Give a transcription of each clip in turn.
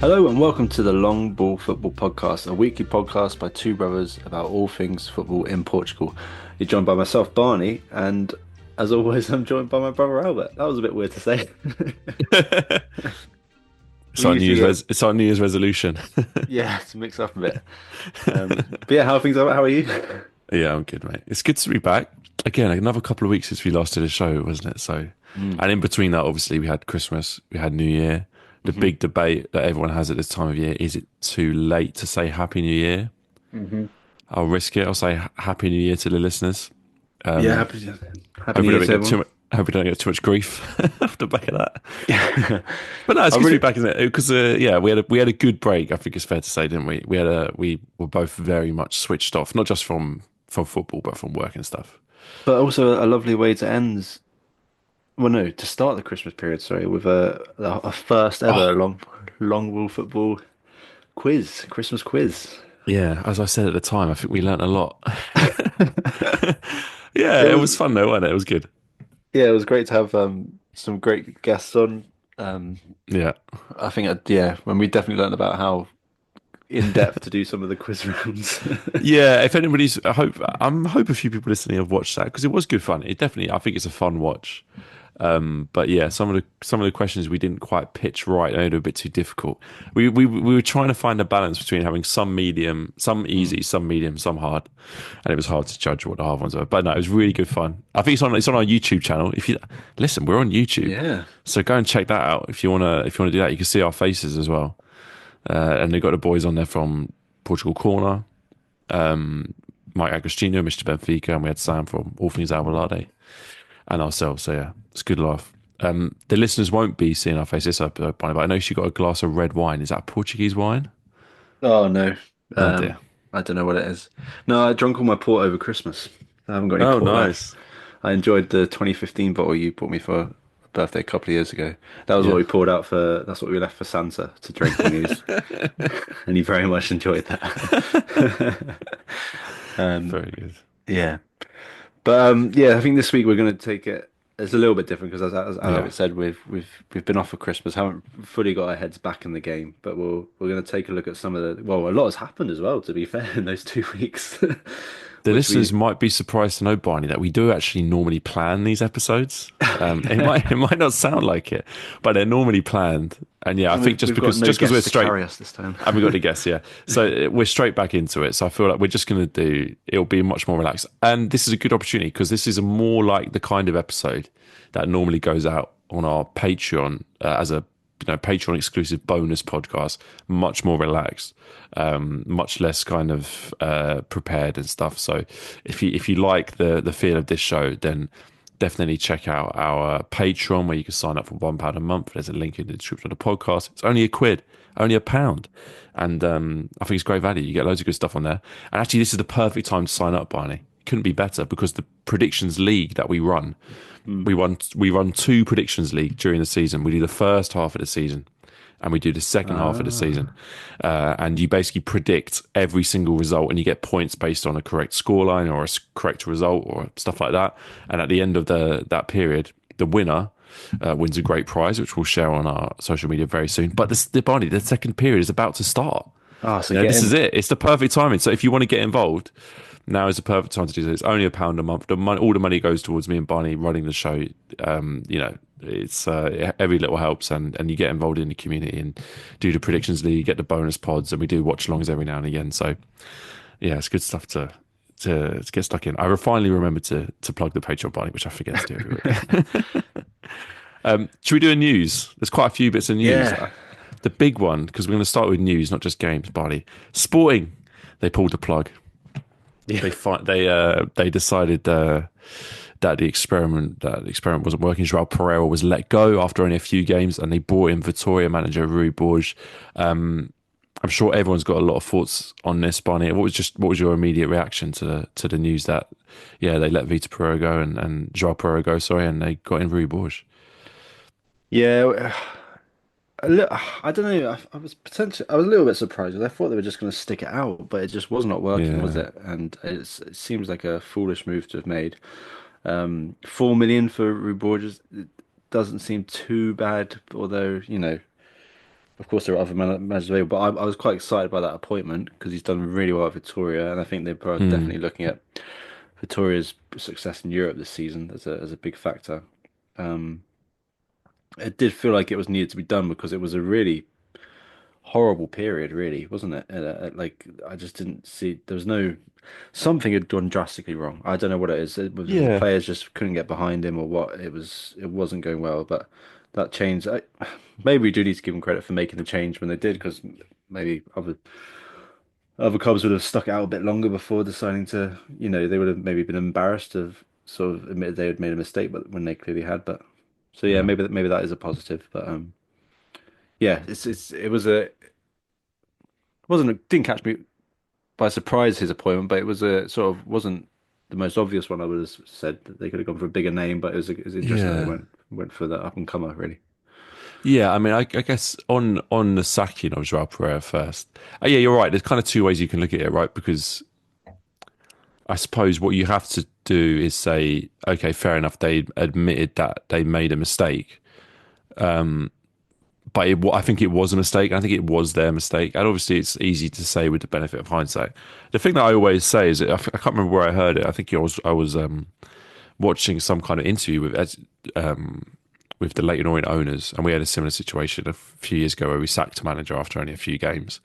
Hello and welcome to the Long Ball Football Podcast, a weekly podcast by two brothers about all things football in Portugal. You're joined by myself, Barney, and as always, I'm joined by my brother Albert. That was a bit weird to say. It's We our New usually Year's go, it's our New Year's resolution. yeah, to mix up a bit. But yeah, how are things? How are you? Yeah, I'm good, mate. It's good to be back. Again, another couple of weeks since we last did a show, wasn't it? So, Mm. and in between that, obviously, we had Christmas, we had New Year. The hmm big debate that everyone has at this time of year, is it too late to say Happy New Year? hmm I'll risk it. I'll say Happy New Year to the listeners. Yeah, Um, happy hope New we Year don't to get everyone. too much. Hope we don't get too much grief off the back of that. But no, it's I good to be really, back, isn't it? Because yeah, we had a good break. I think it's fair to say, didn't we? We were both very much switched off, not just from football, but from work and stuff. but also a lovely way to end. Well, no, to start the Christmas period, sorry, with a first ever Oh, long ball football quiz, Christmas quiz. yeah. As I said at the time, I think we learnt a lot. Yeah, It it was was fun though, wasn't it? It was good. Yeah, it was great to have some great guests on. Um, Yeah. I think yeah, when we definitely learned about how in depth to do some of the quiz rounds. Yeah, if anybody's, I hope a few people listening have watched that because it was good fun. It definitely, I think it's a fun watch. But yeah, some of the questions we didn't quite pitch right. They were a bit too difficult. We were trying to find a balance between having some medium, some Mm. easy, some medium, some hard, and it was hard to judge what the hard ones were. But no, it was really good fun. I think it's on our YouTube channel. If you listen, we're on YouTube, Yeah. so go and check that out if you wanna do that. You can see our faces as well, and they've got the boys on there from Portugal Corner, Mike Agostino, Mr. Benfica, and we had Sam from All Things Alvalade and ourselves. So yeah, it's a good laugh. The listeners won't be seeing our faces, but I know she got a glass of red wine. Is that Portuguese wine? Oh no. Oh dear. I don't know what it is. No, I drank all my port over Christmas. I haven't got any Oh, port left. nice. I enjoyed the 2015 bottle you bought me for a birthday a couple of years ago. That was what Yeah. we poured out for. That's what we left for Santa to drink when he was, and he very much enjoyed that. Um, Very good. yeah. But yeah, I think this week we're going to take it. It's a little bit different because, as Yeah. Albert said, we've been off for Christmas, haven't fully got our heads back in the game. But we're going to take a look at some of the. Well, a lot has happened as well, to be fair, in those 2 weeks, The which listeners we. might be surprised to know, Barney, that we do actually normally plan these episodes. It might not sound like it, but they're normally planned. And yeah, I And think just we've got because no just because we're guests to straight, carry us this time. and we got to guess, yeah. So we're straight back into it. So I feel like we're just going to do. It'll be much more relaxed, and this is a good opportunity because this is a more like the kind of episode that normally goes out on our Patreon as a Patreon exclusive bonus podcast. Much more relaxed, much less kind of prepared and stuff. So if you like the feel of this show, then definitely check out our Patreon where you can sign up for £1 a month. There's a link in the description of the podcast. It's only a quid, only a pound. And I think it's great value. You get loads of good stuff on there. And actually, this is the perfect time to sign up, Barney. Couldn't be better because the predictions league that we run, Mm. we run two predictions league during the season. We do the first half of the season and we do the second half of the season. Ah, And you basically predict every single result and you get points based on a correct scoreline or a correct result or stuff like that. And at the end of that period, the winner wins a great prize, which we'll share on our social media very soon. But Barney, the second period is about to start. so You know, get this is in. it. It's the perfect timing. So if you want to get involved, now is the perfect time to do this. It's only a pound a month. All the money goes towards me and Barney running the show. It's every little helps, and you get involved in the community and do the predictions league, get the bonus pods, and we do watch alongs every now and again. So yeah, it's good stuff to get stuck in. I finally remembered to plug the Patreon, Barney, which I forget to do every week. Should we do a news? There's quite a few bits of news. Yeah. The big one, because we're going to start with news, not just games, Barney. Sporting, they pulled the plug. Yeah. They decided that the experiment wasn't working. João Pereira was let go after only a few games, and they brought in Vitória manager Rui Borges. I'm sure everyone's got a lot of thoughts on this, Barney. What was your immediate reaction to the news that they let Vitor Pereira go and João Pereira go, sorry, and they got in Rui Borges? Yeah. I don't know. I was a little bit surprised. I thought they were just going to stick it out, but it just was not working, was Yeah, it? And it seems like a foolish move to have made. 4 million for Rui Borges, it doesn't seem too bad, although, of course, there are other managers available, but I was quite excited by that appointment because he's done really well at Victoria, and I think they're Mm. definitely looking at Victoria's success in Europe this season as a big factor. Um, it did feel like it was needed to be done because it was a really horrible period, really, wasn't it? Like I just didn't see there was no something had gone drastically wrong. I don't know what it is. It was the Yeah. players just couldn't get behind him or what. It wasn't going well, but that change. Maybe we do need to give them credit for making the change when they did, because maybe other clubs would have stuck it out a bit longer before deciding to. They would have maybe been embarrassed to have sort of admitted they had made a mistake, but when they clearly had. But so yeah, Yeah. maybe that is a positive. But yeah, it was a didn't catch me by surprise his appointment, but it was a sort of wasn't the most obvious one. I would have said that they could have gone for a bigger name, but it was interesting that they Yeah. went for the up and comer really. Yeah, I mean, I guess on the sacking of João Pereira first. Yeah, you're right. There's kind of two ways you can look at it, right? Because I suppose what you have to do is say, okay, fair enough, they admitted that they made a mistake, but I think it was a mistake. I think it was their mistake, and obviously it's easy to say with the benefit of hindsight. The thing that I always say is, I can't remember where I heard it. I think I was watching some kind of interview with the Leyton Orient owners, and we had a similar situation a few years ago where we sacked a manager after only a few games.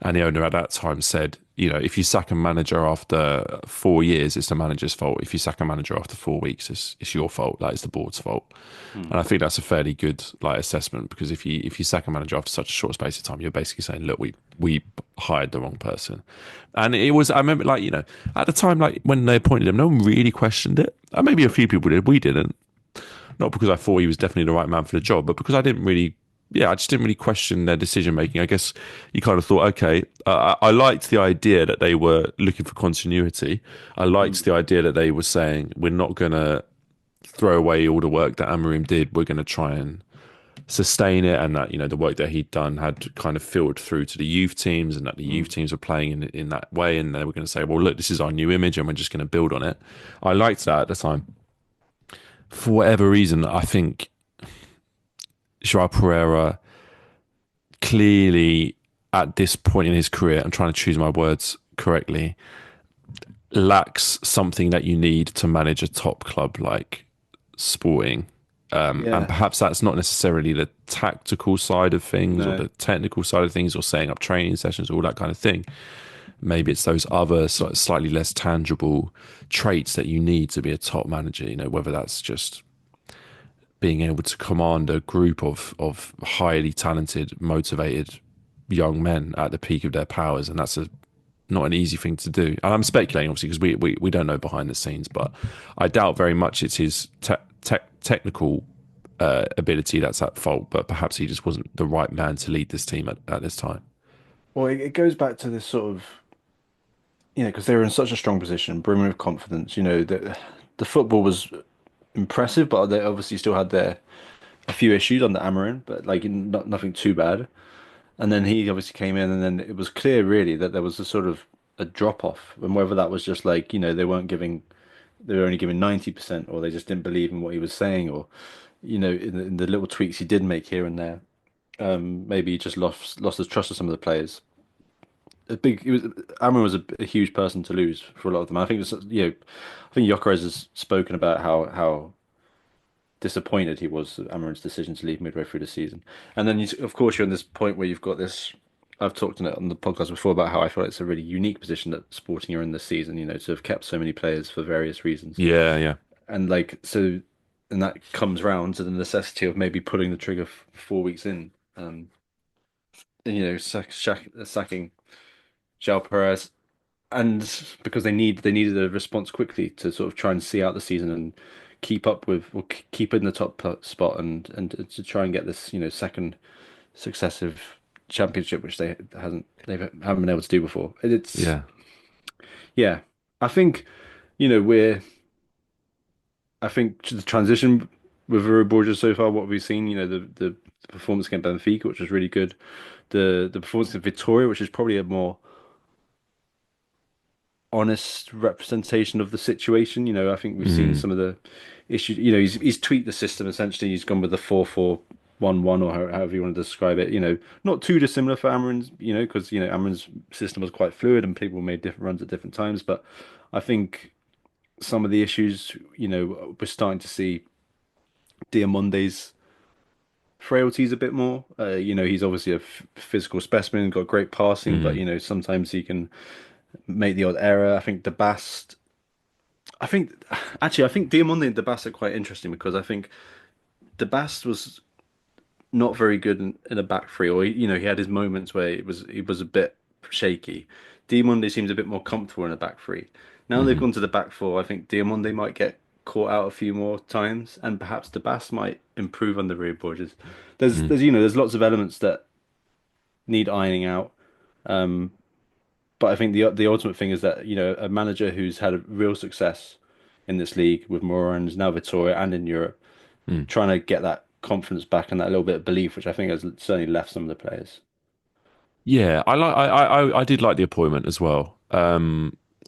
And the owner at that time said, if you sack a manager after 4 years, it's the manager's fault. If you sack a manager after 4 weeks, it's your fault. That is the board's fault. Hmm. And I think that's a fairly good assessment, because if you sack a manager after such a short space of time, you're basically saying, look, we hired the wrong person. And it was, I remember, at the time, when they appointed him, no one really questioned it. And maybe a few people did. We didn't. Not because I thought he was definitely the right man for the job, but because I just didn't really question their decision making. I guess you kind of thought, okay, I liked the idea that they were looking for continuity. I liked Hmm. the idea that they were saying, we're not going to throw away all the work that Amorim did. We're going to try and sustain it, and that the work that he'd done had kind of filtered through to the youth teams, and that the Hmm. youth teams were playing in that way, and they were going to say, well, look, this is our new image, and we're just going to build on it. I liked that at the time. For whatever reason, I think Joao Pereira clearly, at this point in his career, I'm trying to choose my words correctly, lacks something that you need to manage a top club like Sporting. And Yeah. perhaps that's not necessarily the tactical side of things or No. the technical side of things or setting up training sessions, all that kind of thing. Maybe it's those other slightly less tangible traits that you need to be a top manager, whether that's just being able to command a group of highly talented, motivated young men at the peak of their powers, and that's not an easy thing to do. And I'm speculating, obviously, because we don't know behind the scenes, but I doubt very much it's his technical ability that's at fault, but perhaps he just wasn't the right man to lead this team at this time. Well, it goes back to this sort of because they were in such a strong position, brimming with confidence. The football was impressive, but they obviously still had a few issues under Amarin, but like nothing too bad. And then he obviously came in, and then it was clear really that there was a sort of a drop off, and whether that was just like they were only giving 90%, or they just didn't believe in what he was saying, or in the little tweaks he did make here and there, maybe he just lost his trust of some of the players. Amarin was a huge person to lose for a lot of them. I think I think Gyökeres has spoken about how disappointed he was at Amarin's decision to leave midway through the season. And then, of course, you're in this point where you've got this. I've talked on the podcast before about how I feel it's a really unique position that Sporting are in this season, to have kept so many players for various reasons. Yeah, yeah, And and that comes round to the necessity of maybe pulling the trigger 4 weeks in, and, sacking João Perez, and because they needed a response quickly to sort of try and see out the season and keep up with or keep in the top spot, and to try and get this second successive championship, which they haven't been able to do before. It's yeah. yeah, I think we're I think the transition with Rui Borges so far, what we've seen, the performance against Benfica, which was really good, the performance of Victoria, which is probably a more honest representation of the situation. I think we've seen Mm. some of the issues. He's tweaked the system essentially. He's gone with the 4-4. 1-1 or however you want to describe it. Not too dissimilar for Amarin's, because Amarin's system was quite fluid and people made different runs at different times. But I think some of the issues, we're starting to see Diamonde's frailties a bit more. He's obviously a physical specimen, got great passing, but Mm. sometimes he can make the odd error. I think Bast. I think actually, I think Diamonde and Bast are quite interesting because I think Bast was not very good in a back three, or he had his moments where he was a bit shaky. Diamonde seems a bit more comfortable in a back three. Now they've Hmm. gone to the back four. I think Diamonde might get caught out a few more times, and perhaps Bast might improve under Rui Borges. Mm. There's lots of elements that need ironing out. Um, but I think the ultimate thing is that a manager who's had a real success in this league with Morons, now Vittoria, and in Europe, Mm. trying to get that confidence back and that little bit of belief, which I think has certainly left some of the players. Yeah, I like. I did like the appointment as well.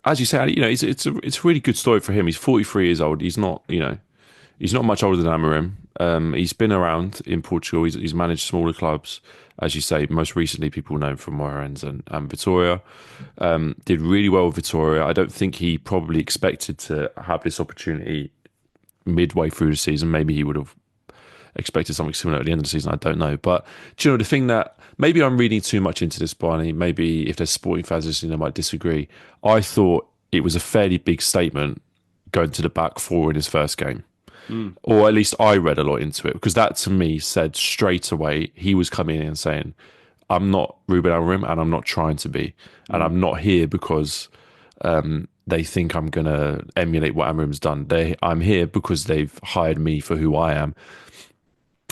As you say, it's a really good story for him. He's 43 years old. He's not, he's not much older than Amorim. He's been around in Portugal. He's managed smaller clubs, as you say. Most recently, people know him from Moreirense and Vitoria. Did really well with Vitoria. I don't think he probably expected to have this opportunity midway through the season. Maybe he would have expected something similar at the end of the season. I don't know. But do you know the thing that maybe I'm reading too much into this, Barney? Maybe if there's sporting fans listening, they might disagree. I thought it was a fairly big statement going to the back four in his first game. Mm. Or at least I read a lot into it because that to me said straight away he was coming in and saying, I'm not Ruben Amorim and I'm not trying to be. And Mm. I'm not here because they think I'm going to emulate what Amorim's done. I'm here because they've hired me for who I am.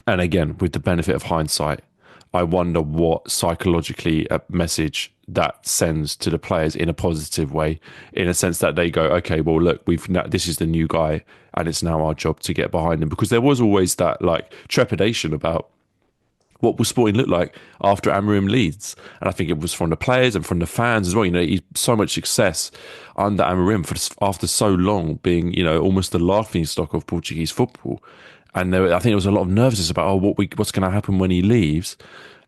And again, with the benefit of hindsight, I wonder what psychologically a message that sends to the players in a positive way, in a sense that they go, okay, well, look, this is the new guy, and it's now our job to get behind him. Because there was always that like trepidation about what will Sporting look like after Amorim leads, and I think it was from the players and from the fans as well. He's so much success under Amorim after so long being, almost the laughing stock of Portuguese football. And I think there was a lot of nervousness about what's going to happen when he leaves,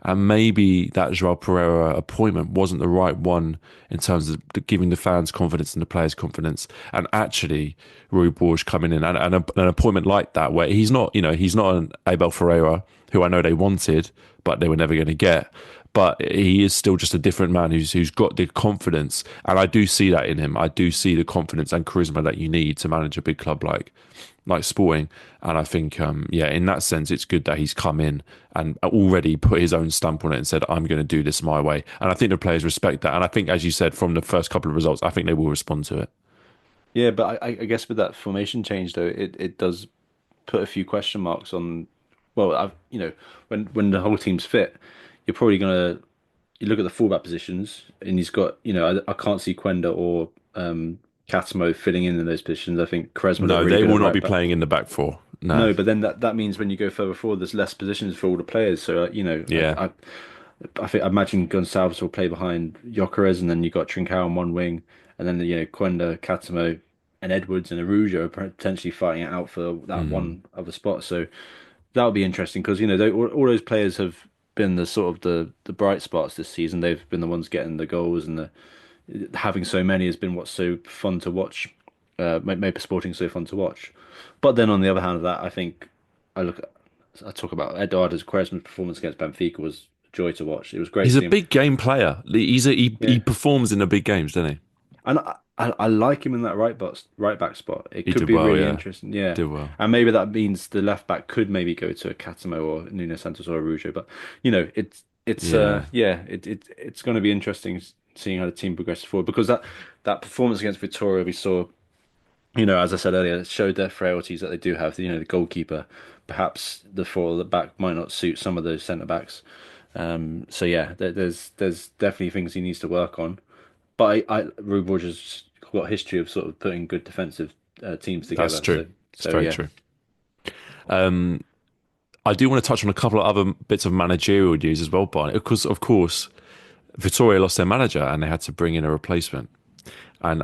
and maybe that João Pereira appointment wasn't the right one in terms of giving the fans confidence and the players confidence. And actually, Rui Borges coming in and an appointment like that, where he's not an Abel Ferreira who I know they wanted, but they were never going to get. But he is still just a different man who's got the confidence, and I do see that in him. I do see the confidence and charisma that you need to manage a big club like Sporting. And I think, in that sense, it's good that he's come in and already put his own stamp on it and said, I'm going to do this my way. And I think the players respect that. And I think, as you said, from the first couple of results, I think they will respond to it. Yeah, but I guess with that formation change though, it does put a few question marks on. Well, when the whole team's fit, you're probably gonna you look at the fullback positions, and he's got I can't see Quenda or Catamo filling in those positions. I think Quaresma looked No, really they good at will not right be back. playing in the back four. No. No, but then that means when you go further forward, there's less positions for all the players. So Yeah. I imagine Gonçalves will play behind Gyökeres, and then you got Trincao on one wing, and then Quenda, Catamo, and Edwards and Arujo are potentially fighting it out for that Mm. one other spot. So that would be interesting because all those players have been the sort of the bright spots this season. They've been the ones getting the goals, and the having so many has been what's so fun to watch. Made Sporting so fun to watch. But then on the other hand of that, I think I look I talk about Eduardo Quaresma's performance against Benfica was a joy to watch. It was great to He's a see him. big game player. He Yeah, performs in the big games, doesn't he? and I like him in that right back spot. It He could did be well, really yeah. interesting. Yeah, Did well. and maybe that means the left back could maybe go to a Catamo or Nuno Santos or Arujo. But it's Yeah. it's going to be interesting seeing how the team progresses forward because that performance against Victoria we saw. As I said earlier, it showed their frailties that they do have. The goalkeeper, perhaps the four at the back might not suit some of those centre backs. So yeah, there's definitely things he needs to work on. But Rui Borges has got a history of sort of putting good defensive teams That's together. true. It's So very yeah, true. Um, I do want to touch on a couple of other bits of managerial news as well, Barney, because of course Vittoria lost their manager and they had to bring in a replacement. And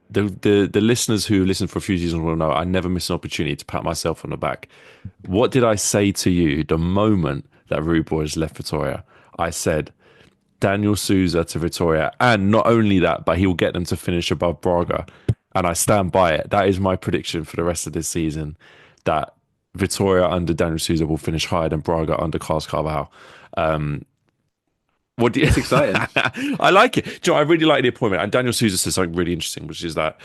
the listeners who listen for a few seasons will know I never miss an opportunity to pat myself on the back. What did I say to you the moment that Rui Borges left Vitoria? I said Daniel Souza to Vitoria, and not only that, but he will get them to finish above Braga, and I stand by it. That is my prediction for the rest of this season. That Vitoria under Daniel Souza will finish higher than Braga under Carlos Carvalhal. What do you? It's exciting. I like it. Do you know, I really like the appointment. And Daniel Souza said something really interesting, which is that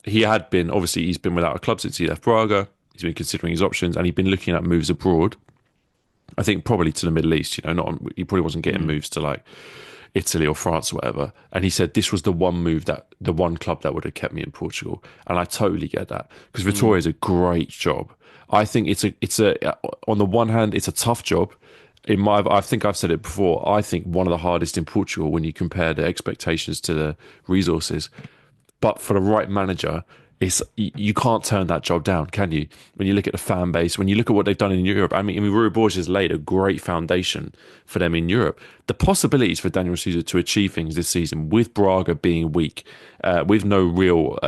he had been, obviously, he's been without a club since he left Braga. He's been considering his options, and he'd been looking at moves abroad. I think probably to the Middle East. You know, not he probably wasn't getting moves to like Italy or France or whatever. And he said this was the one club that would have kept me in Portugal. And I totally get that because Vitoria is a great job. I think it's a on the one hand it's a tough job. I think I've said it before. I think one of the hardest in Portugal when you compare the expectations to the resources. But for the right manager, you can't turn that job down, can you? When you look at the fan base, when you look at what they've done in Europe, I mean, Rui Borges has laid a great foundation for them in Europe. The possibilities for Daniel Souza to achieve things this season, with Braga being weak, with no real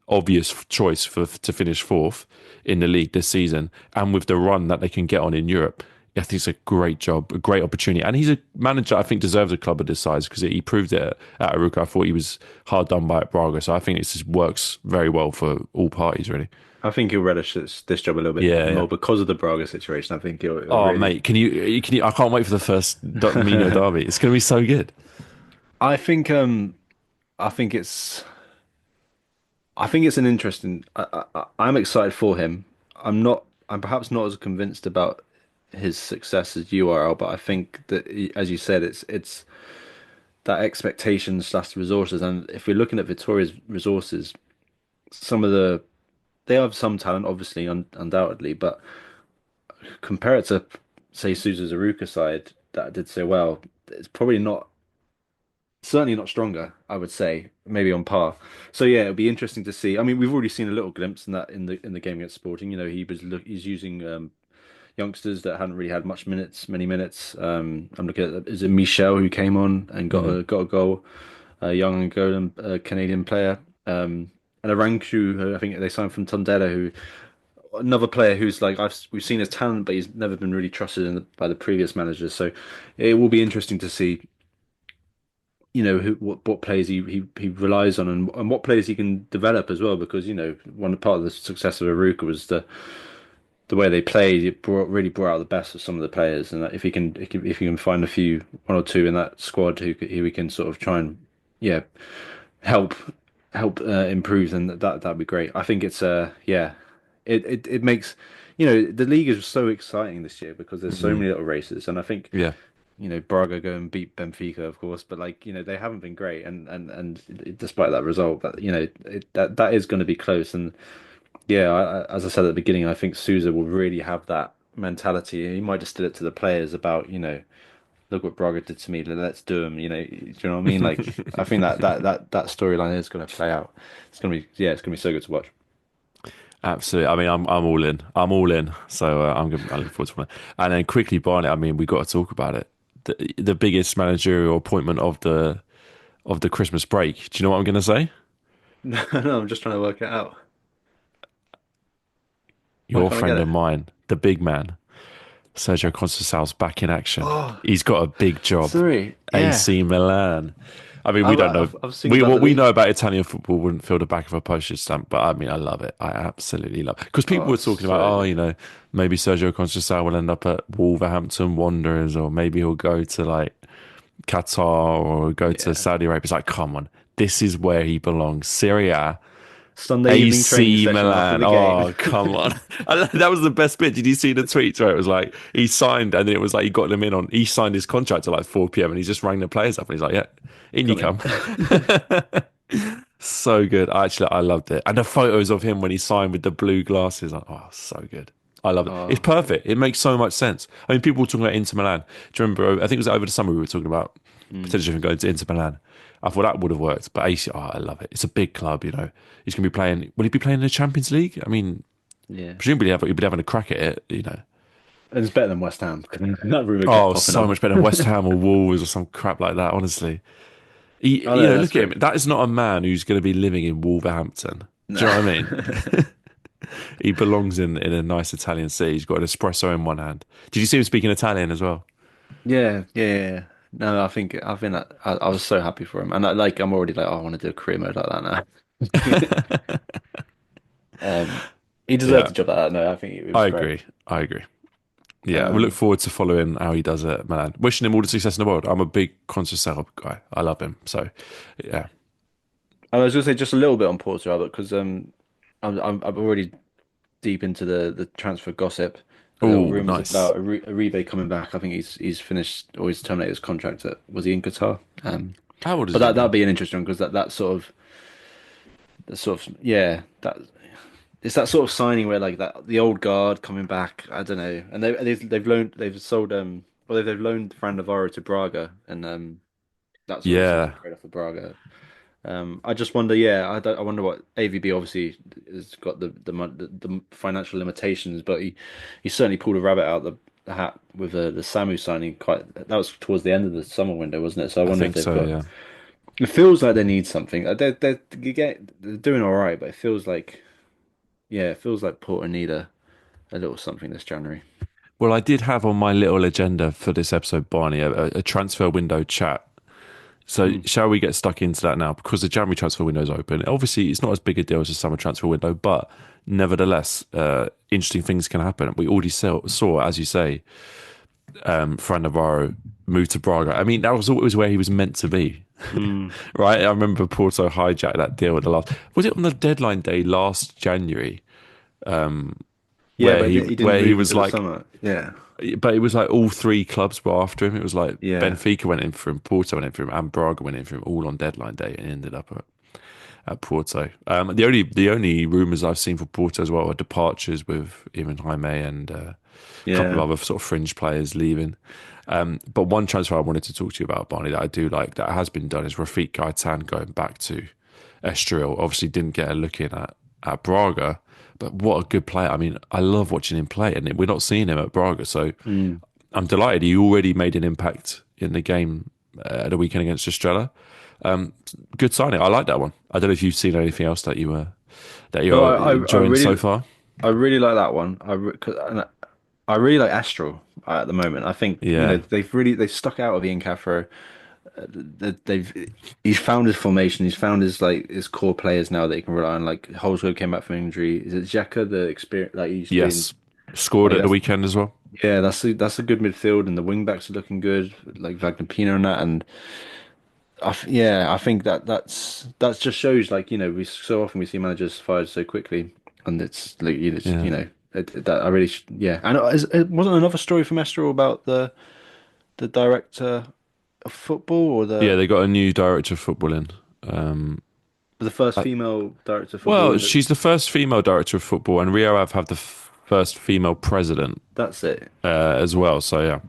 obvious choice to finish fourth in the league this season, and with the run that they can get on in Europe, I think it's a great job, a great opportunity. And he's a manager I think deserves a club of this size because he proved it at Aruca. I thought he was hard done by at Braga. So I think it just works very well for all parties, really. I think he'll relish this job a little bit more because of the Braga situation. I think Oh, really... mate, can you? I can't wait for the first Mino derby. It's going to be so good. I think I think it's an interesting. I'm excited for him. I'm perhaps not as convinced about his success as you are, but I think that, as you said, it's that expectation slash resources. And if we're looking at Vitoria's resources, some of they have some talent, obviously, undoubtedly, but compare it to, say, Suzu's Aruca side that did so well, it's probably not, certainly not stronger, I would say, maybe on par. So yeah, it'll be interesting to see. I mean, we've already seen a little glimpse in that in the game against Sporting. You know, he's using youngsters that hadn't really had many minutes. I'm looking at, is it Michel who came on and got a goal, a young Angolan Canadian player, and Aranku, who I think they signed from Tondela, who another player who's like we've seen his talent, but he's never been really trusted by the previous managers. So it will be interesting to see, you know, what players he relies on and what players he can develop as well. Because, you know, one part of the success of Aruca was the way they played. It really brought out the best of some of the players. And if he can find one or two in that squad who we can sort of try and help improve, then that'd be great. I think it's it makes, you know, the league is so exciting this year because there's so many little races, and I think Yeah. you know, Braga go and beat Benfica, of course, but like, you know, they haven't been great, and despite that result, but you know, that is going to be close, and yeah, as I said at the beginning, I think Sousa will really have that mentality. He might distill it to the players about, you know, look what Braga did to me, let's do them. You know, do you know what I mean? Like, I think that storyline is going to play out. It's gonna be so good to watch. Absolutely. I mean, I'm all in. I'm all in. So I look forward to it. And then quickly, Barney. I mean, we got to talk about it. The biggest managerial appointment of the Christmas break. Do you know what I'm going to say? No, no, I'm just trying to work it out. Why Your can't I get friend of it? mine, the big man, Sergio Conceição's back in action. Oh, He's got a big job. sorry. Yeah, AC Milan. I mean, we don't know. I've seen about What the we know league. about Italian football wouldn't fill the back of a postage stamp, but I mean, I love it. I absolutely love it. Because people Oh, were talking about, so oh, you good. know, maybe Sergio Conceição will end up at Wolverhampton Wanderers, or maybe he'll go to like Qatar or go to Yeah. Saudi Arabia. It's like, come on, this is where he belongs. Serie A. Sunday evening training AC session after Milan. the game. Oh, come on. That was the best bit. Did you see the tweets where it was like he signed and then it was like he got them in on, he signed his contract at like 4 p.m. and he just rang the players up and he's like, yeah, in you Come in. come. So good. I loved it. And the photos of him when he signed with the blue glasses. Like, oh, so good. I love it. It's Oh, perfect. It makes so much sense. I mean, people were talking about Inter Milan. Do you remember? I think it was over the summer we were talking about mm, potentially going to Inter Milan. I thought that would have worked, but AC, oh, I love it. It's a big club, you know. He's going to be playing. Will he be playing in the Champions League? I mean, yeah. presumably he'll be having a crack at it, you know. And it's better than West Ham. That rumor kept Oh, popping so up. much better than West Ham or Wolves or some crap like that. Honestly, Oh You no, know, that's look at great. him. That is not a man who's going to be living in Wolverhampton. Do you know what I mean? He belongs in a nice Italian city. He's got an espresso in one hand. Did you see him speaking Italian as well? Yeah. No, I think that I was so happy for him, and I'm already like, oh, I want to do a career mode like that now. Um, he deserved Yeah, a job like that. No, I think it was I great. agree. I agree. Yeah, we look Um, forward to following how he does it at Milan. Wishing him all the success in the world. I'm a big Conceição guy. I love him. So, yeah. I was going to say just a little bit on Porto, Albert, because I'm already deep into the transfer gossip. A little Oh, rumors nice. about Aribe coming back. I think he's finished or he's terminated his contract at was he in Qatar? How old But is he that'd now? be an interesting one because that sort of yeah that it's that sort of signing where like that the old guard coming back. I don't know, and they've sold well they've loaned Fran Navarro to Braga, and that's already signed Yeah, straight off of Braga. I just wonder, yeah, I wonder what AVB obviously has got the financial limitations, but he certainly pulled a rabbit out the hat with the Samu signing. Quite that was towards the end of the summer window, wasn't it? So I I wonder if think they've so. got. Yeah. It feels like they need something. They're doing all right, but it feels like yeah, it feels like Porto need a little something this January. Well, I did have on my little agenda for this episode, Barney, a transfer window chat. So, Mm. shall we get stuck into that now? Because the January transfer window is open. Obviously, it's not as big a deal as the summer transfer window, but nevertheless, interesting things can happen. We already saw, as you say, Fran Navarro moved to Braga. I mean, that was always where he was meant to be, Mm. right? I remember Porto hijacked that deal at the last. Was it on the deadline day last January, Yeah, but he didn't where he move was until the like, summer. Yeah, but it was like all three clubs were after him. It was like yeah, Benfica went in for him, Porto went in for him, and Braga went in for him, all on deadline day, and ended up at Porto. The only rumours I've seen for Porto as well are departures with even Jaime and a couple yeah. of other sort of fringe players leaving. But one transfer I wanted to talk to you about, Barney, that I do like that has been done is Rafik Gaitan going back to Estoril. Obviously, didn't get a look in at Braga, but what a good player. I mean, I love watching him play, and we're not seeing him at Braga, so Mm. I'm delighted. He already made an impact in the game at the weekend against Estrella. Good signing. I like that one. I don't know if you've seen anything else that No, you're enjoying so far. I really like that one. And I really like Astral at the moment. I think Yeah. they've stuck out of Ian Caffro. He's found his formation. He's found his core players now that he can rely on. Like Holsgrove came back from injury. Is it Xhaka the experience? Like he's been Yes. Scored like at the weekend as well. that's a good midfield, and the wing backs are looking good. Like Wagner Pino and that, and I think that just shows like we so often we see managers fired so quickly, and it's like Yeah. that I really yeah. And it wasn't another story from Esther about the director of football or Yeah, they got a new director of football in. Um, the first uh, female director of football. well, she's the first female director of football, and Rio Ave have the first female president That's it. as well. So yeah,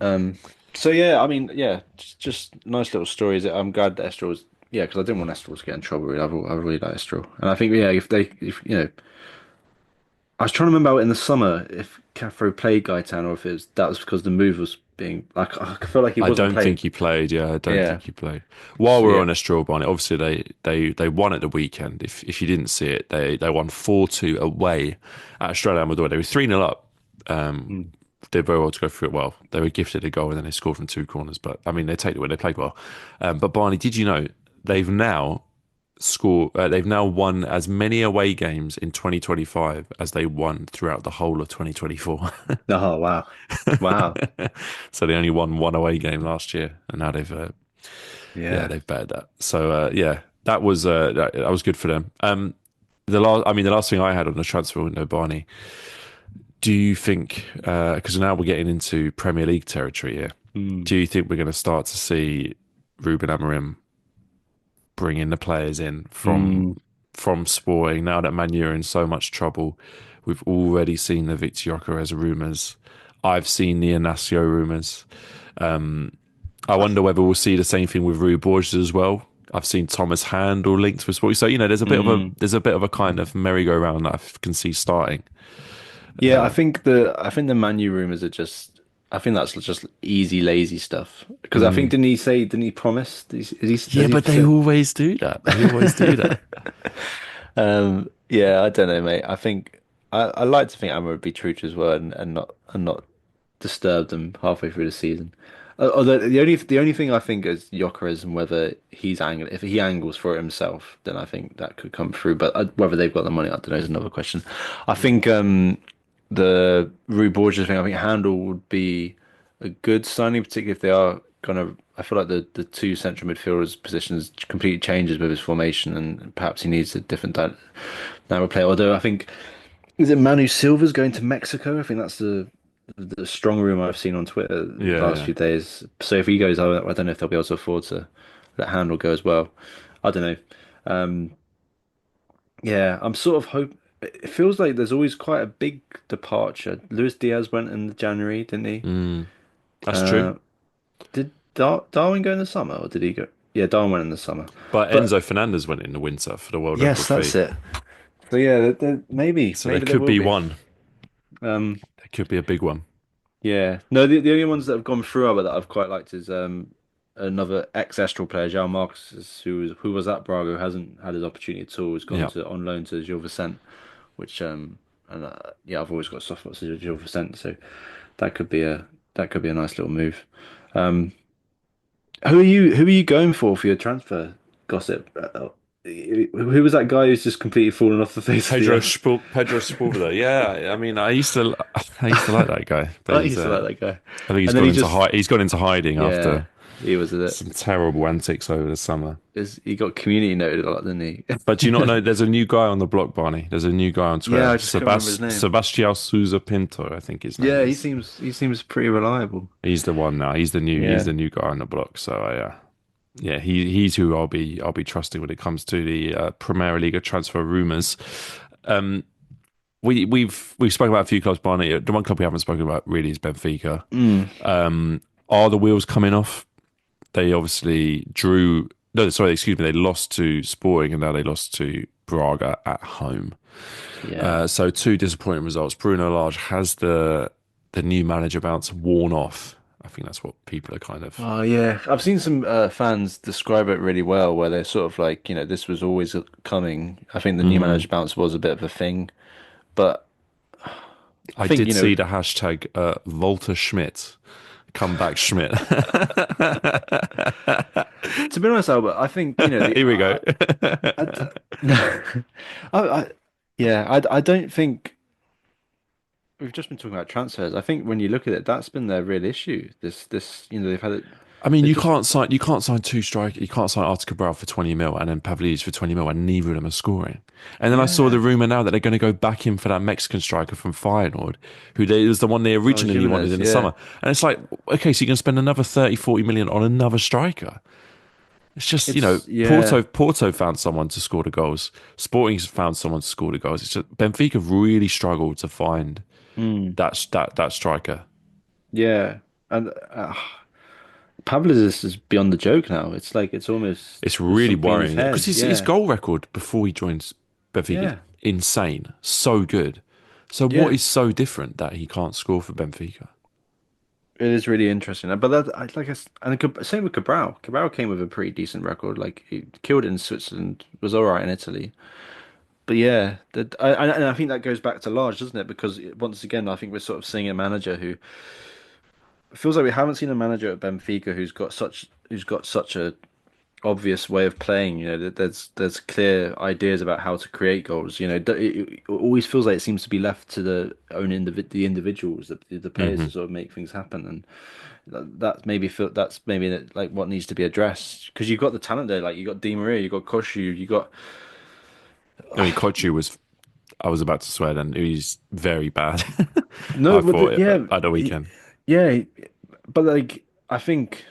Um, so yeah, I mean, yeah, just nice little stories. I'm glad that Esther was, yeah, because I didn't want Esther to get in trouble. Really. I really like Esther, and I think yeah, if I was trying to remember in the summer if Caffro played Gaetan or if that was because the move was being like I feel like he I wasn't don't playing. think he played. Yeah, I don't Yeah, think he played. While so, we're yeah. on a straw bonnet, obviously they won at the weekend. If you didn't see it, they won 4-2 away at Australia Amador. They were 3-0 up. Um, Mm. did very well to go through it well. They were gifted a goal and then they scored from two corners. But I mean, they take the win. They played well. But Barney, did you know they've now they've now won as many away games in 2025 as they won throughout the whole of 2024. Oh wow, wow, So they only won one away game last year, and now yeah. they've bettered that. So yeah, that was good for them. The last thing I had on the transfer window, Barney. Do you think because now we're getting into Premier League territory here? Mm. Do you think we're going to start to see Ruben Amorim bringing the players in Mm. from Sporting now that Man U are in so much trouble? We've already seen the Victor Gyökeres rumours. I've seen the Inacio rumours. I wonder whether we'll see the same thing with Rui Borges as well. I've seen Thomas Handel linked with Sporting, so Mm. there's a bit of a kind of merry-go-round that I can see starting. Yeah, I think the Man U rumors are just I think that's just easy, lazy stuff. Because I think didn't he promise? Yeah, Has he but they said? always do that. They always do that. Yeah, I don't know, mate. I think I like to think Amma would be true to his word and not disturb them halfway through the season. Although the only thing I think is Yoker is and whether he's angling. If he angles for it himself, then I think that could come through. But whether they've got the money, I don't know, is another question. I think the Rui Borges thing. I think Handel would be a good signing, particularly if they are gonna. I feel like the two central midfielders positions completely changes with his formation, and perhaps he needs a different dynamic play. Although I think is it Manu Silva's going to Mexico? I think that's the strong rumor I've seen on Twitter the Yeah, last yeah. few days. So if he goes, I don't know if they'll be able to afford to let Handel go as well. I don't know. Um, yeah, I'm sort of hope. It feels like there's always quite a big departure. Luis Diaz went in January, didn't he? Mm, that's true. Uh, did Darwin go in the summer, or did he go? Yeah, Darwin went in the summer. But But Enzo Fernandez went in the winter for the world record yes, that's fee. it. So yeah, maybe So there maybe there could will be be. one. Um, There could be a big one. yeah, no, the only ones that have gone through Albert that I've quite liked is another ex-Estral player, João Marques, who was at Braga, who hasn't had his opportunity at all. Has gone Yeah. to on loan to Gil Vicente, which and yeah, I've always got soft spots for Gil Vicente, so that could be a nice little move. Um, who are you going for your transfer gossip? Who was that guy who's just completely fallen off the face of the earth? Pedro Sepulveda. Yeah, I mean, I used to like that guy, but I he's used to like that guy, I think he's and then gone he into just he's gone into hiding yeah, after he was it. some terrible antics over the summer. He got community noted a lot, didn't he? But do you not know there's a new guy on the block, Barney? There's a new guy on Yeah, Twitter. I just can't remember his name. Sebastião Sousa Pinto, I think his name Yeah, he is. seems he seems pretty reliable. He's the one now. He's Yeah. the new guy on the block. So yeah, he's who I'll be trusting when it comes to the Primeira Liga transfer rumors. Um, we've spoken about a few clubs, Barney. The one club we haven't spoken about really is Benfica. Mm. Are the wheels coming off? They obviously drew. No, sorry, excuse me. They lost to Sporting and now they lost to Braga at home. Yeah. So two disappointing results. Bruno Lage has the new manager bounce worn off. I think that's what people are kind of. Oh yeah, I've seen some fans describe it really well, where they're sort of like, this was always coming. I think the new Mm. manager bounce was a bit of a thing, but I I think did see the hashtag Volta Schmidt, comeback Schmidt. to be honest, Albert, I think the Here we go. I, no, I yeah, I don't think we've just been talking about transfers. I think when you look at it, that's been their real issue. This they've had it. I mean, They've just you can't sign two strikers. You can't sign Artur Cabral for 20 mil and then Pavlidis for 20 mil, and neither of them are scoring. And then I saw the yeah. rumor now that they're going to go back in for that Mexican striker from Feyenoord, was the one they Oh, originally wanted Jimenez, in the yeah. summer. And it's like, okay, so you're going to spend another 30, 40 million on another striker. It's just, Yeah. Porto found someone to score the goals. Sporting's found someone to score the goals. It's just Benfica really struggled to find Mm. that striker. Yeah. And Pablo is beyond the joke now. It's like it's almost It's there's really something in his worrying because head. his Yeah. goal record before he joined Benfica is Yeah. insane, so good. So what Yeah. is so different that he can't score for Benfica? It is really interesting. But and same with Cabral. Cabral came with a pretty decent record. Like he killed it in Switzerland, was all right in Italy. But yeah, and I think that goes back to Large, doesn't it? Because once again, I think we're sort of seeing a manager who it feels like we haven't seen a manager at Benfica who's got such a obvious way of playing. There's clear ideas about how to create goals. It always feels like it seems to be left to the individuals, the players Hmm. to sort of make things happen, and that's maybe like what needs to be addressed because you've got the talent there. Like you got Di Maria, you got Koshu, you got I mean, Kochu was. I was about to swear then. He's very bad. no, I but thought yeah, at the weekend, yeah, but like I think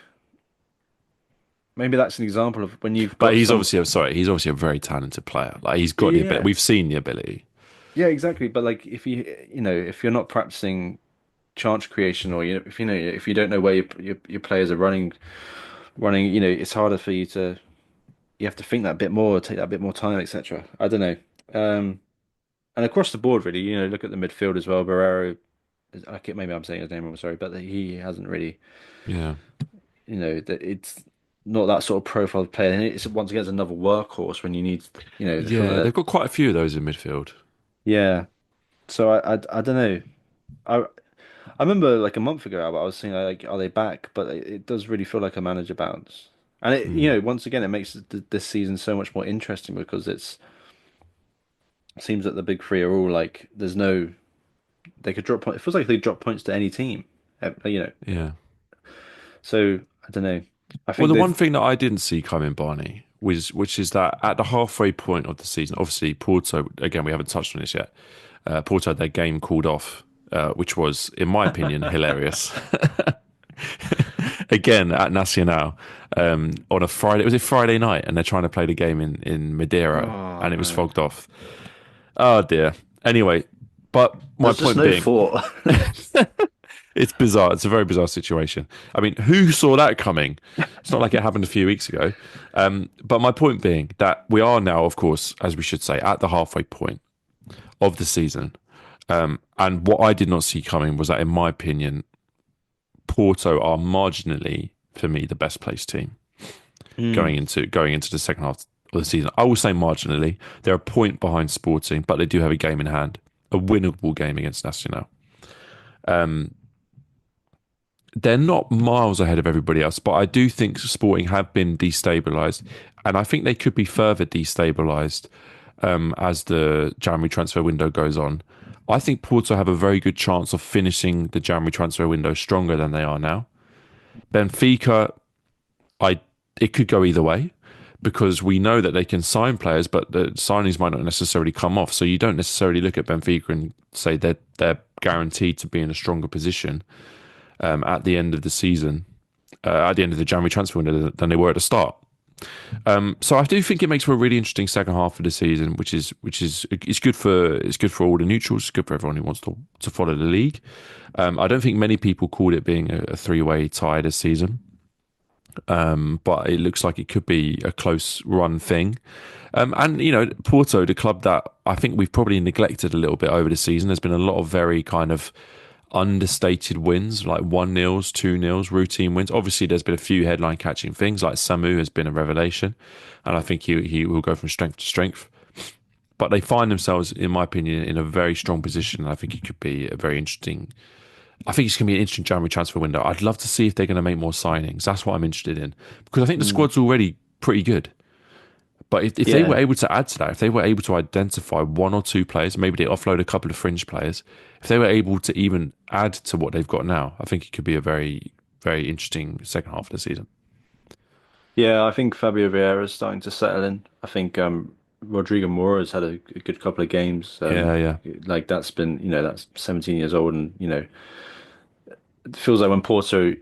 maybe that's an example of when you've but got some. he's obviously a very talented player. Like he's Yeah, got the ability. yeah, We've seen the ability. yeah, exactly. But like if you're not practicing chance creation or if you don't know where your players are running, it's harder for you have to think that bit more, take that bit more time, etc. I don't know. And across the board, really, look at the midfield as well. Barrero, maybe I'm saying his name wrong, sorry, but he hasn't really. Yeah. that it's not that sort of profile of player. And it's once again it's another workhorse when you need, they feel like Yeah, they've that. got quite a few of those in midfield. Yeah. So I don't know. I remember like a month ago, I was saying like, are they back? But it does really feel like a manager bounce. And Mm. once again, it makes this season so much more interesting because it seems that the big three are all like, there's no, they could drop points. It feels like they drop points to any team, you know. Yeah. So I don't know. I Well, think the one they've, thing that I didn't see coming, Barney, was which is that at the halfway point of the season, obviously Porto, again, we haven't touched on this yet. Porto had their game called off, which was, in my opinion, hilarious. Again at Nacional on a Friday. Was it Friday night? And they're trying to play the game in Madeira, oh and it was no, fogged off. Oh dear. Anyway, but my there's just point no being, thought. it's bizarre. It's a very bizarre situation. I mean, who saw that coming? It's not like it happened a few weeks ago. But my point being that we are now, of course, as we should say, at the halfway point of the season. And what I did not see coming was that, in my opinion, Porto are marginally, for me, the best placed team Mm. going into the second half of the season. I will say marginally. They're a point behind Sporting, but they do have a game in hand, a winnable game against Nacional. They're not miles ahead of everybody else, but I do think Sporting have been destabilised, and I think they could be further destabilised as the January transfer window goes on. I think Porto have a very good chance of finishing the January transfer window stronger than they are now. Benfica, I it could go either way because we know that they can sign players, but the signings might not necessarily come off. So you don't necessarily look at Benfica and say that they're guaranteed to be in a stronger position at the end of the season, at the end of the January transfer window than they were at the start. So I do think it makes for a really interesting second half of the season, which is it's good for all the neutrals. It's good for everyone who wants to follow the league. I don't think many people called it being a three-way tie this season, but it looks like it could be a close run thing. And Porto, the club that I think we've probably neglected a little bit over the season. There's been a lot of very kind of understated wins, like 1-0s, 2-0s, routine wins. Obviously, there's been a few headline catching things, like Samu has been a revelation, and I think he will go from strength to strength. But they find themselves, in my opinion, in a very strong position. I think it could be a very interesting. I think it's going to be an interesting January transfer window. I'd love to see if they're going to make more signings. That's what I'm interested in because I think the Mm. squad's already pretty good. But if they were Yeah. able to add to that, if they were able to identify one or two players, maybe they offload a couple of fringe players, if they were able to even add to what they've got now, I think it could be a very, very interesting second half of the season. Yeah, I think Fabio Vieira is starting to settle in. I think Rodrigo Moura's had a good couple of games. Yeah, yeah. Like that's been, that's 17 years old, and it feels like when Porto,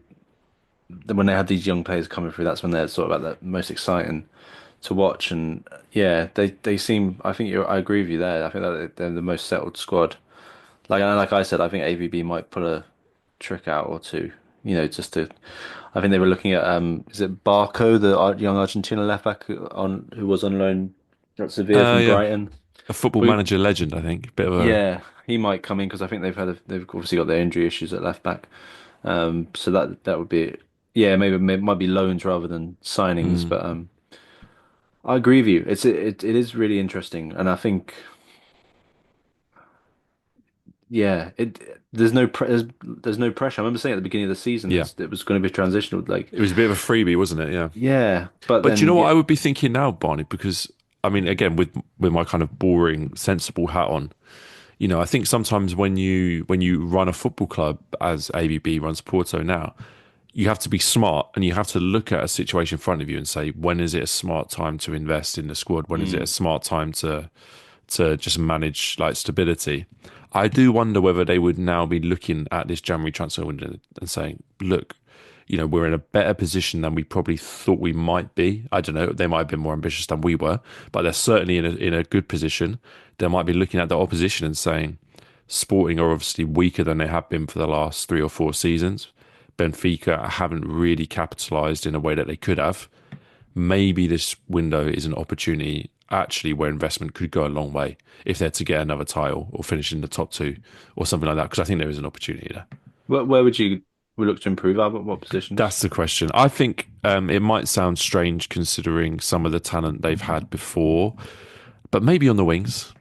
when they had these young players coming through, that's when they're sort of at the most exciting to watch. And yeah, they seem. I agree with you there. I think that they're the most settled squad. Like I said, I think AVB might pull a trick out or two. Just to. I think they were looking at is it Barco, the young Argentina left back who was on loan at Sevilla from Yeah. Brighton. A football We, manager legend, I think. Bit of a. yeah, he might come in because I think they've obviously got their injury issues at left back. So that would be maybe it might be loans rather than signings, Mm, but I agree with you. It is really interesting, and I think there's no pressure. I remember saying at the beginning of the season yeah. it was going to be transitional, like It was a bit of a freebie, wasn't it? Yeah. yeah, but But do you then know what yeah, I would be thinking now, Barney? Because I mean, again, with my kind of boring, sensible hat on, I think sometimes when you run a football club as ABB runs Porto now, you have to be smart and you have to look at a situation in front of you and say, when is it a smart time to invest in the squad? When is it a mm, smart time to just manage like stability? I do wonder whether they would now be looking at this January transfer window and saying, look, we're in a better position than we probably thought we might be. I don't know. They might have been more ambitious than we were, but they're certainly in a good position. They might be looking at the opposition and saying, Sporting are obviously weaker than they have been for the last 3 or 4 seasons. Benfica haven't really capitalised in a way that they could have. Maybe this window is an opportunity actually where investment could go a long way if they're to get another title or finish in the top two or something like that. Because I think there is an opportunity there. where would you? We look to improve Albert. What positions? That's the question. I think it might sound strange considering some of the talent they've had before, but maybe on the wings,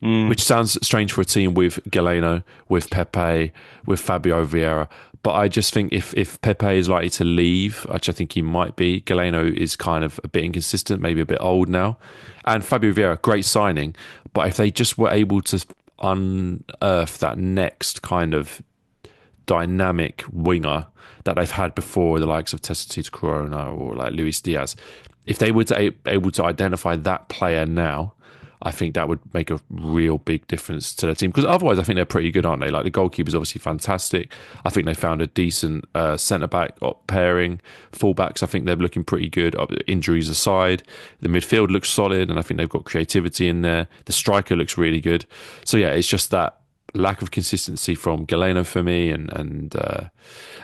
which Mm. sounds strange for a team with Galeno, with Pepe, with Fabio Vieira. But I just think if Pepe is likely to leave, which I think he might be, Galeno is kind of a bit inconsistent, maybe a bit old now. And Fabio Vieira, great signing. But if they just were able to unearth that next kind of dynamic winger that they've had before, the likes of Tessitore Corona or like Luis Diaz, if they were able to identify that player now, I think that would make a real big difference to their team. Because otherwise, I think they're pretty good, aren't they? Like the goalkeeper's obviously fantastic. I think they found a decent centre back pairing, fullbacks. I think they're looking pretty good. Injuries aside, the midfield looks solid, and I think they've got creativity in there. The striker looks really good. So yeah, it's just that lack of consistency from Galeno for me, and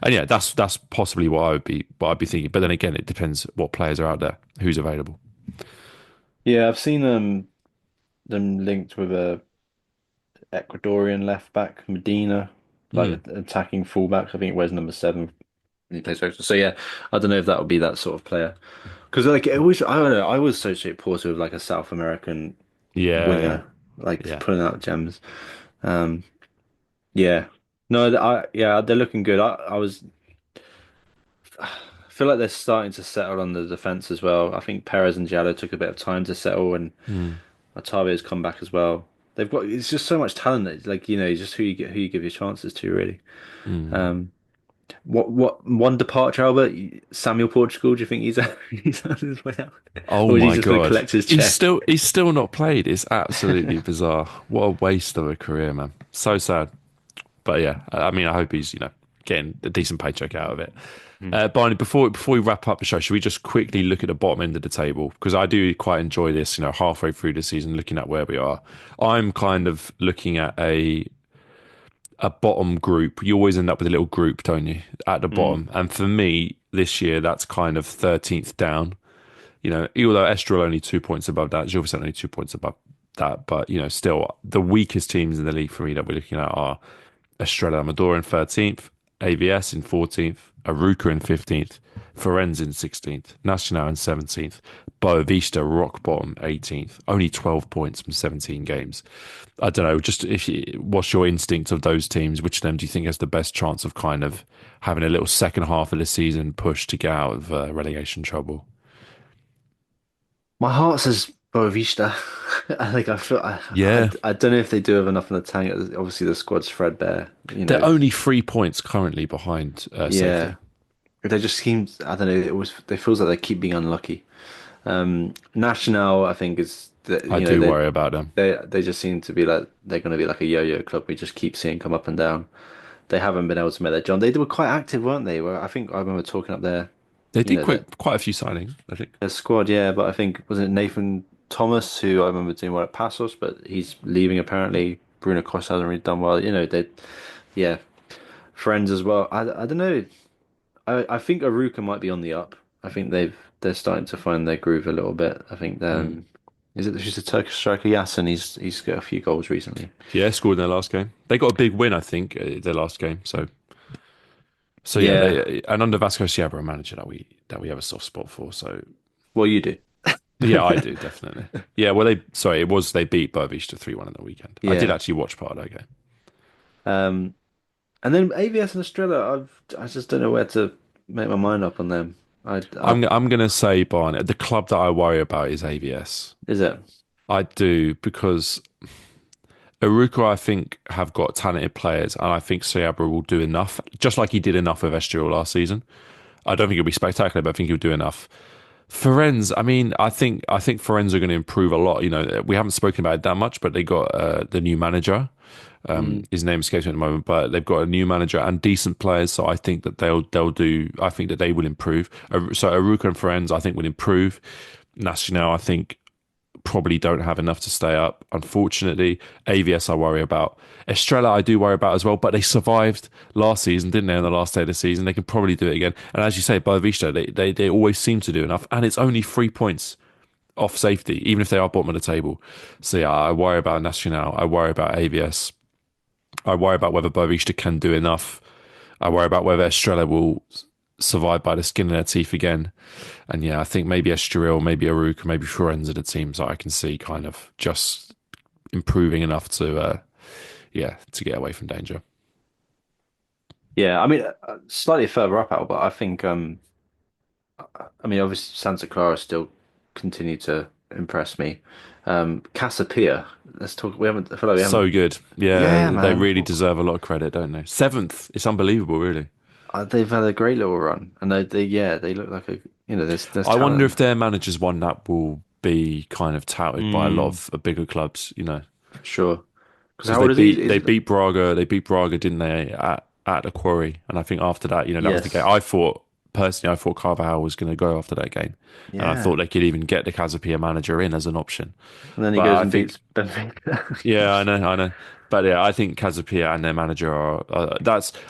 yeah, that's possibly what I'd be thinking. But then again, it depends what players are out there, who's available. Yeah, I've seen them linked with a Ecuadorian left back, Medina, like Mm, attacking fullback. I think it wears number 7. He plays for extra. So yeah, I don't know if that would be that sort of player. Because like it was, I don't know. I always associate Porto with like a South American yeah, winger, like yeah. pulling out gems. Um, yeah, no, yeah, they're looking good. I feel like they're starting to settle on the defense as well. I think Perez and Giallo took a bit of time to settle, and Mm, Otavio's come back as well. They've got it's just so much talent that like just who you give your chances to really. mm. Um, what one departure, Albert? Samuel Portugal? Do you think he's on his way out, Oh or is he my just going to god, collect his he's check? still he's still not played. It's absolutely bizarre. What a waste of a career, man. So sad. But yeah, I mean, I hope he's getting a decent paycheck out of it. Hmm. Barney, before we wrap up the show, should we just quickly look at the bottom end of the table? Because I do quite enjoy this, halfway through the season, looking at where we are. I'm kind of looking at a bottom group. You always end up with a little group, don't you, at the Mm. bottom? And for me, this year, that's kind of 13th down. Although Estoril only 2 points above that, Gil Vicente only 2 points above that, but still the weakest teams in the league for me that we're looking at are Estrella Amador in 13th, AVS in 14th, Aruca in 15th, Ferenz in 16th, Nacional in 17th, Boavista rock bottom 18th, only 12 points from 17 games. I don't know, just what's your instinct of those teams? Which of them do you think has the best chance of kind of having a little second half of the season push to get out of relegation trouble? My heart says Boavista. I feel Yeah, I don't know if they do have enough in the tank. Obviously, the squad's threadbare. they're only 3 points currently behind Yeah, safety. they just seem. I don't know. It feels like they keep being unlucky. Nacional, I think is that I do worry about them. they just seem to be like they're going to be like a yo-yo club. We just keep seeing come up and down. They haven't been able to make their jump. They were quite active, weren't they? Well, I think I remember talking up there. They You did know that quite a few signings, I think. their squad, yeah. But I think was it Nathan Thomas who I remember doing well at Passos, but he's leaving apparently. Bruno Costa hasn't really done well. Yeah, friends as well. I don't know. I think Aruka might be on the up. I think they're starting to find their groove a little bit. I think Mm. is it she's a Turkish striker? Yasin, he's got a few goals recently. Yeah, scored in their last game. They got a big win, I think, their last game. So yeah, Yeah, they and under Vasco Sierra, a manager that we have a soft spot for. So well you do. yeah, I do definitely. Yeah, well, they beat Boavista 3-1 in the weekend. I did Yeah. actually watch part of that game. Um, and then AVS and Estrella, I just don't know where to make my mind up on them. I I'm gonna say, Barnet, the club that I worry about is AVS. is it? I do because Aruka, I think, have got talented players, and I think Seabra will do enough, just like he did enough with Estoril last season. I don't think it'll be spectacular, but I think he'll do enough. Ferenz, I mean, I think Ferenz are going to improve a lot. We haven't spoken about it that much, but they got the new manager. Mm. His name escapes me at the moment, but they've got a new manager and decent players, so I think that they'll do. I think that they will improve. So Aruka and Ferenz, I think, will improve. Nacional, I think, probably don't have enough to stay up. Unfortunately, AVS I worry about. Estrella I do worry about as well, but they survived last season, didn't they? On the last day of the season, they can probably do it again. And as you say, Boavista, they always seem to do enough, and it's only 3 points off safety, even if they are bottom of the table. So yeah, I worry about Nacional. I worry about AVS. I worry about whether Boavista can do enough. I worry about whether Estrella will survive by the skin of their teeth again. And yeah, I think maybe Estoril, maybe Aruca, maybe Florenz are the teams that I can see kind of just improving enough to get away from danger. Yeah, I mean, slightly further up, Al, but I think, I mean, obviously Santa Clara still continue to impress me. Casapia, let's talk. We haven't. I feel like we haven't. So good. Yeah, Yeah, they man. really deserve a lot of credit, don't they? Seventh. It's unbelievable, really. They've had a great little run, and they look like there's I wonder talent. if their managers one that will be kind of touted by a lot Mm, of bigger clubs, sure. Because because how old is he? they beat Braga, didn't they, at the Quarry? And I think after that, that was the game. Yes. I thought Carvajal was going to go after that game, and I Yeah. thought they could even get the Casapia manager in as an option. And then he But goes I and think, beats Benfica. yeah, I know, but yeah, I think Casapia and their manager are.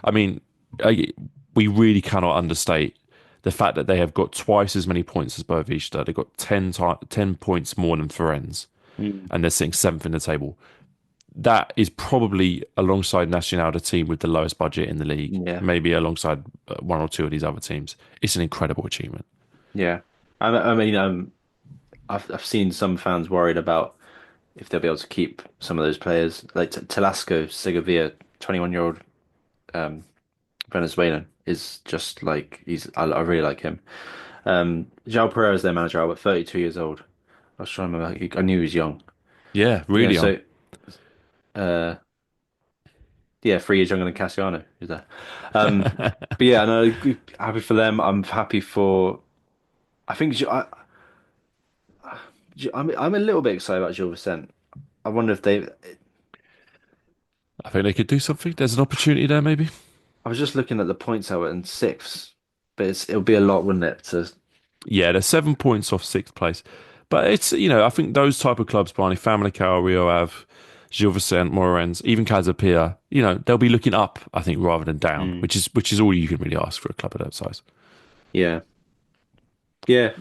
I mean, we really cannot understate the fact that they have got twice as many points as Boavista. They've got 10 points more than Firenze, Mm. and they're sitting seventh in the table. That is probably alongside Nacional the team with the lowest budget in the league, Yeah. maybe alongside one or two of these other teams. It's an incredible achievement. Yeah. I mean, I've seen some fans worried about if they'll be able to keep some of those players, like Telasco Segovia, 21-year-old um, Venezuelan, is just like I really like him. João Pereira is their manager, Albert, 32 years old. I was trying to remember. I knew he was young. Yeah, Yeah, really young. so uh, yeah, 3 years younger than Cassiano. Who's there? But yeah, no, happy for them. I'm happy for. I think I'm a little bit excited about Gil Vicente. I wonder if they. I think they could do something. There's an opportunity there, maybe. I was just looking at the points out in sixth, but it'll be a lot, wouldn't it? To Yeah, they're 7 points off sixth place. But it's, I think those type of clubs, Barney, Famalicão, Rio Ave, Gil Vicente, Moreirense, even Casapia, they'll be looking up, I think, rather than down, Mm. which is all you can really ask for a club of that size. Yeah, yeah.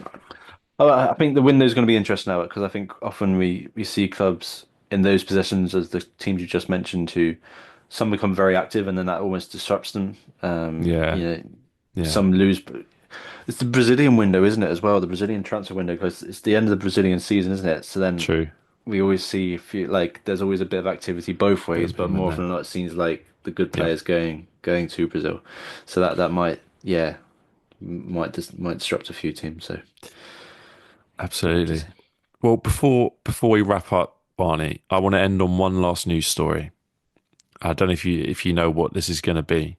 I think the window's going to be interesting now because I think often we see clubs in those positions as the teams you just mentioned who some become very active and then that almost disrupts them. Yeah, yeah, Some lose. It's the Brazilian window, isn't it, as well? The Brazilian transfer window because it's the end of the Brazilian season, isn't it? So then true. we always see if you like there's always a bit of activity both Bit ways, of but more movement often there. than not it seems like the good Yeah, players going to Brazil. So that might might disrupt a few teams. So we'll have to absolutely. see. Well, before we wrap up, Barney, I want to end on one last news story. I don't know if you know what this is going to be,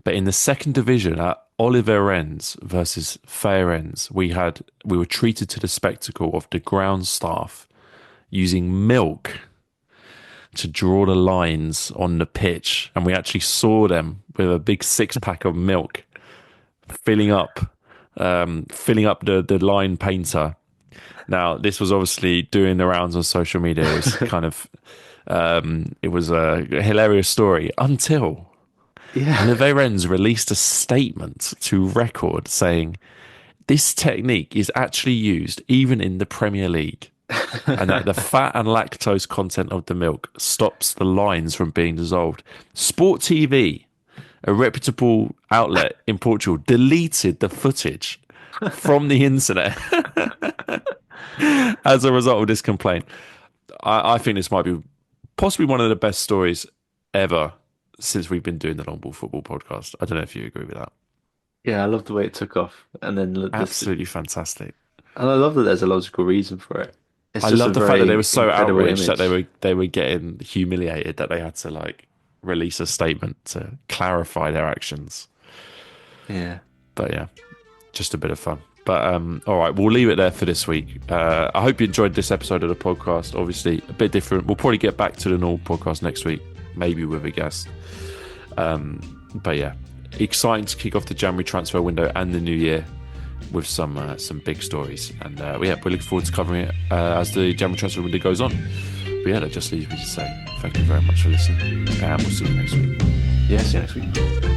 but in the second division at Oliveirense versus Feirense, we were treated to the spectacle of the ground staff using milk to draw the lines on the pitch, and we actually saw them with a big 6-pack of milk filling up the line painter. Now, this was obviously doing the rounds on social media. It was kind of it was a hilarious story until Yeah. Oliveirense released a statement to record saying this technique is actually used even in the Premier League, and that the fat and lactose content of the milk stops the lines from being dissolved. Sport TV, a reputable outlet in Portugal, deleted the footage from the internet as a result of this complaint. I think this might be possibly one of the best stories ever since we've been doing the Long Ball Football podcast. I don't know if you agree with that. Yeah, I love the way it took off, and then Absolutely fantastic. and I love that there's a logical reason for it. It's I just a love the fact that they were very so incredible outraged that image. they were getting humiliated that they had to release a statement to clarify their actions. Yeah. But yeah, just a bit of fun. But all right, we'll leave it there for this week. I hope you enjoyed this episode of the podcast. Obviously, a bit different. We'll probably get back to the normal podcast next week, maybe with a guest. But yeah, exciting to kick off the January transfer window and the new year with some big stories. And we're looking forward to covering it as the January transfer window goes on. But yeah, that just leaves me to say thank you very much for listening, and we'll see you next week. Yeah, see you next week.